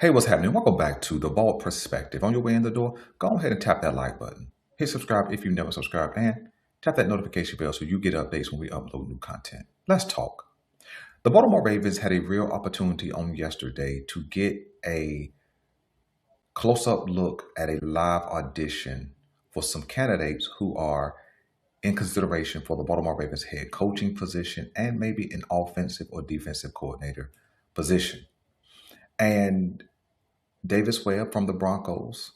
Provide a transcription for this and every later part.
Hey, what's happening? Welcome back to The Bald Perspective. On your way in the door, go ahead and tap that like button. Hit subscribe if you never subscribed, and tap that notification bell so you get updates when we upload new content. Let's talk. The Baltimore Ravens had a real opportunity on yesterday to get a close-up look at a live audition for some candidates who are in consideration for the Baltimore Ravens head coaching position and maybe an offensive or defensive coordinator position. And Davis Webb from the Broncos.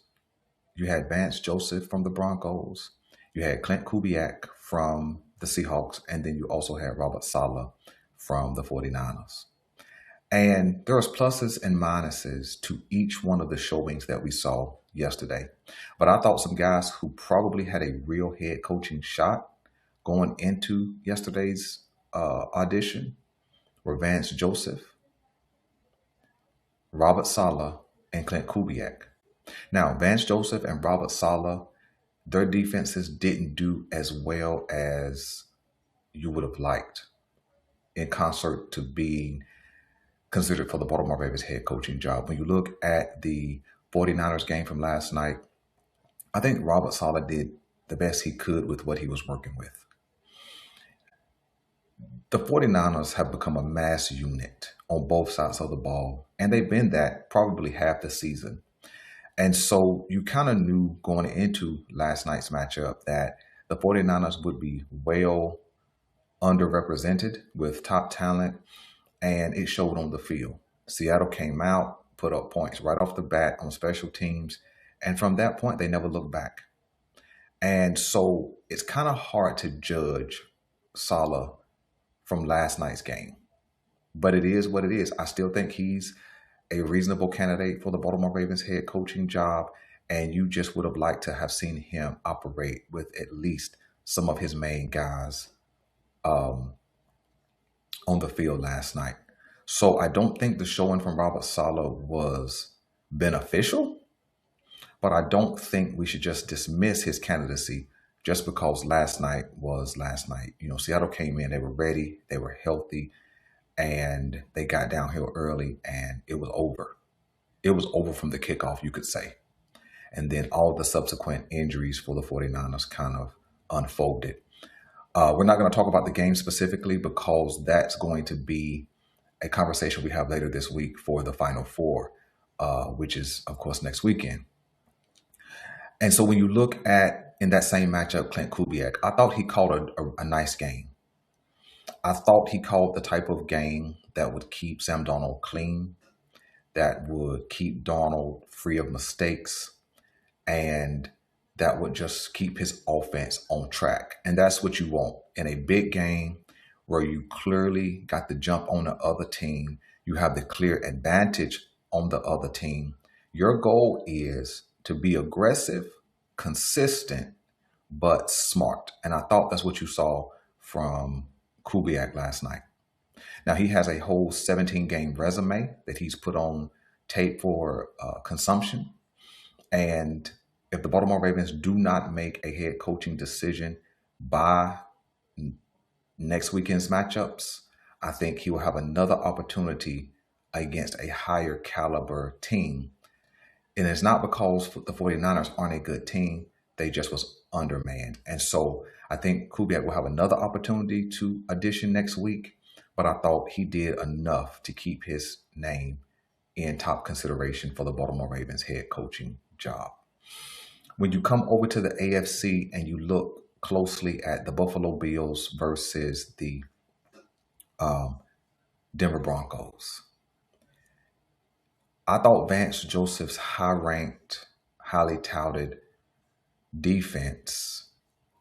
You had Vance Joseph from the Broncos. You had Clint Kubiak from the Seahawks. And then you also had Robert Saleh from the 49ers. And there's pluses and minuses to each one of the showings that we saw yesterday. But I thought some guys who probably had a real head coaching shot going into yesterday's audition were Vance Joseph, Robert Saleh, and Clint Kubiak. Now, Vance Joseph and Robert Saleh, their defenses didn't do as well as you would have liked in concert to being considered for the Baltimore Ravens head coaching job. When you look at the 49ers game from last night, I think Robert Saleh did the best he could with what he was working with. The 49ers have become a mass unit on both sides of the ball, and they've been that probably half the season. And so you kind of knew going into last night's matchup that the 49ers would be well underrepresented with top talent, and it showed on the field. Seattle came out, put up points right off the bat on special teams, and from that point, they never looked back. And so it's kind of hard to judge Saleh from last night's game, but it is what it is. I still think he's a reasonable candidate for the Baltimore Ravens head coaching job, and you just would have liked to have seen him operate with at least some of his main guys on the field last night. So I don't think the showing from Robert Saleh was beneficial, but I don't think we should just dismiss his candidacy just because last night was last night. You know, Seattle came in, they were ready, they were healthy, and they got downhill early, and it was over. It was over from the kickoff, you could say. And then all the subsequent injuries for the 49ers kind of unfolded. We're not going to talk about the game specifically because that's going to be a conversation we have later this week for the Final Four, which is, of course, next weekend. And so when you look at, in that same matchup, Clint Kubiak, I thought he called a nice game. I thought he called the type of game that would keep Sam Darnold clean, that would keep Darnold free of mistakes, and that would just keep his offense on track. And that's what you want in a big game where you clearly got the jump on the other team. You have the clear advantage on the other team. Your goal is to be aggressive, consistent, but smart. And I thought that's what you saw from Kubiak last night. Now, he has a whole 17-game resume that he's put on tape for consumption. And if the Baltimore Ravens do not make a head coaching decision by next weekend's matchups, I think he will have another opportunity against a higher caliber team. And it's not because the 49ers aren't a good team. They just was undermanned. And so I think Kubiak will have another opportunity to audition next week. But I thought he did enough to keep his name in top consideration for the Baltimore Ravens head coaching job. When you come over to the AFC and you look closely at the Buffalo Bills versus the Denver Broncos, I thought Vance Joseph's high-ranked, highly touted defense,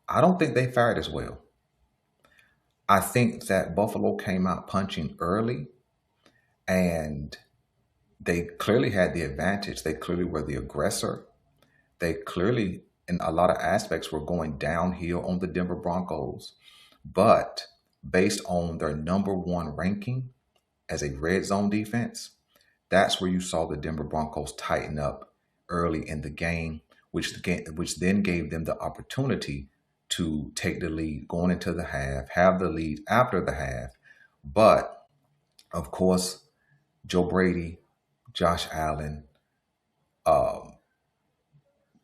I don't think they fared as well. I think that Buffalo came out punching early, and they clearly had the advantage. They clearly were the aggressor. They clearly, in a lot of aspects, were going downhill on the Denver Broncos. But based on their number one ranking as a red zone defense, that's where you saw the Denver Broncos tighten up early in the game, which then gave them the opportunity to take the lead going into the half, have the lead after the half. But, of course, Joe Brady Josh Allen um,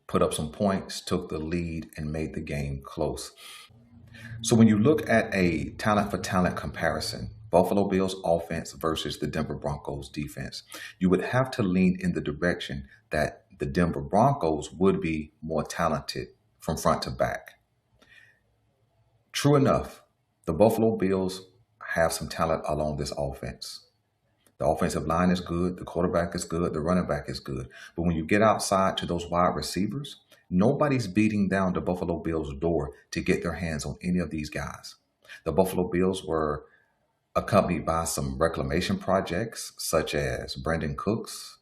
put up some points, took the lead, and made the game close. So when you look at a talent for talent comparison, Buffalo Bills offense versus the Denver Broncos defense, you would have to lean in the direction that the Denver Broncos would be more talented from front to back. True enough, the Buffalo Bills have some talent along this offense. The offensive line is good, the quarterback is good, the running back is good. But when you get outside to those wide receivers, nobody's beating down the Buffalo Bills' door to get their hands on any of these guys. The Buffalo Bills were accompanied by some reclamation projects such as Brandon Cooks,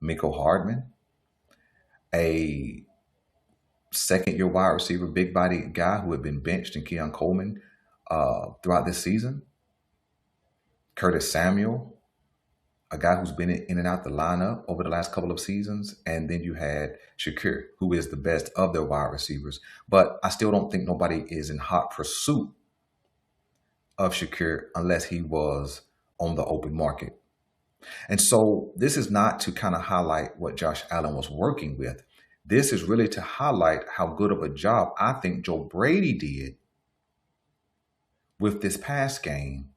Miko Hardman, a second year wide receiver, big body guy who had been benched in Keon Coleman throughout this season, Curtis Samuel, a guy who's been in and out the lineup over the last couple of seasons. And then you had Shakir, who is the best of their wide receivers. But I still don't think nobody is in hot pursuit of Shakir unless he was on the open market. And so this is not to kind of highlight what Josh Allen was working with. This is really to highlight how good of a job I think Joe Brady did with this pass game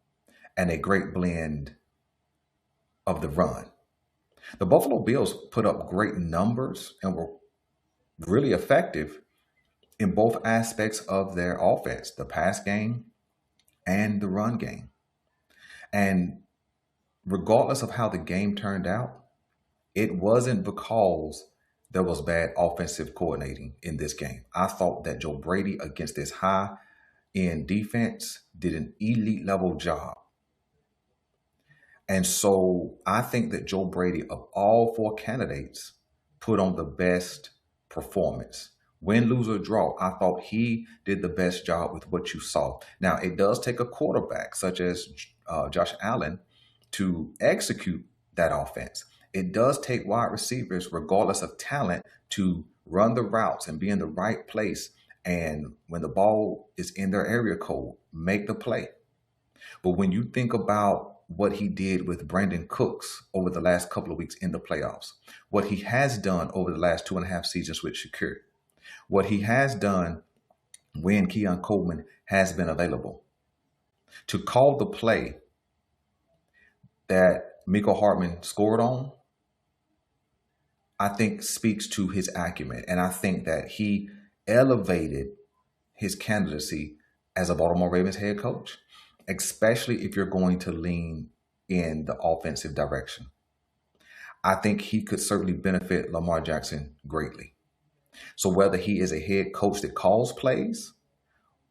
and a great blend of the run. The Buffalo Bills put up great numbers and were really effective in both aspects of their offense, the pass game and the run game. And regardless of how the game turned out, it wasn't because there was bad offensive coordinating in this game. I thought that Joe Brady, against this high-end defense, did an elite level job. And so I think that Joe Brady, of all four candidates, put on the best performance. Win, lose, or draw, I thought he did the best job with what you saw. Now, it does take a quarterback such as Josh Allen to execute that offense. It does take wide receivers, regardless of talent, to run the routes and be in the right place. And when the ball is in their area code, make the play. But when you think about what he did with Brandon Cooks over the last couple of weeks in the playoffs, what he has done over the last 2.5 seasons with Shakir, what he has done when Keon Coleman has been available, to call the play that Miko Hardman scored on, I think speaks to his acumen. And I think that he elevated his candidacy as a Baltimore Ravens head coach, especially if you're going to lean in the offensive direction. I think he could certainly benefit Lamar Jackson greatly. So whether he is a head coach that calls plays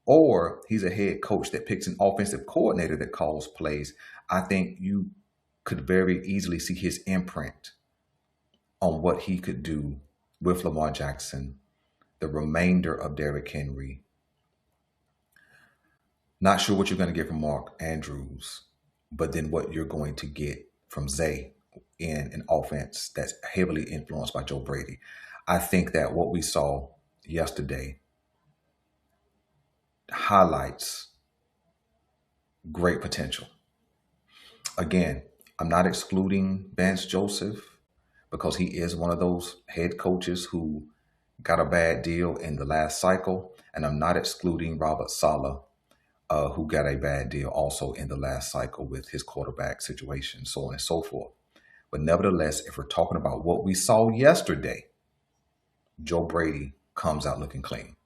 or he's a head coach that picks an offensive coordinator that calls plays, I think you could very easily see his imprint on what he could do with Lamar Jackson, the remainder of Derrick Henry. Not sure what you're going to get from Mark Andrews, but then what you're going to get from Zay in an offense that's heavily influenced by Joe Brady. I think that what we saw yesterday highlights great potential. Again, I'm not excluding Vance Joseph because he is one of those head coaches who got a bad deal in the last cycle. And I'm not excluding Robert Saleh, who got a bad deal also in the last cycle with his quarterback situation, so on and so forth. But nevertheless, if we're talking about what we saw yesterday, Joe Brady comes out looking clean.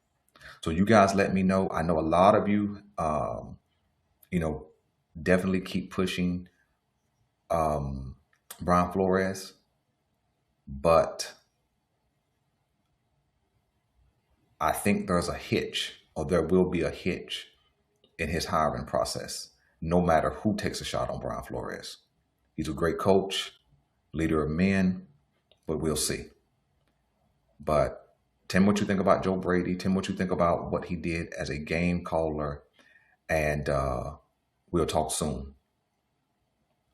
So you guys let me know. I know a lot of you, definitely keep pushing Brian Flores, but I think there's a hitch, or there will be a hitch in his hiring process, no matter who takes a shot on Brian Flores. He's a great coach, leader of men, but we'll see. But tell me what you think about Joe Brady. Tell me what you think about what he did as a game caller, and we'll talk soon.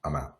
I'm out.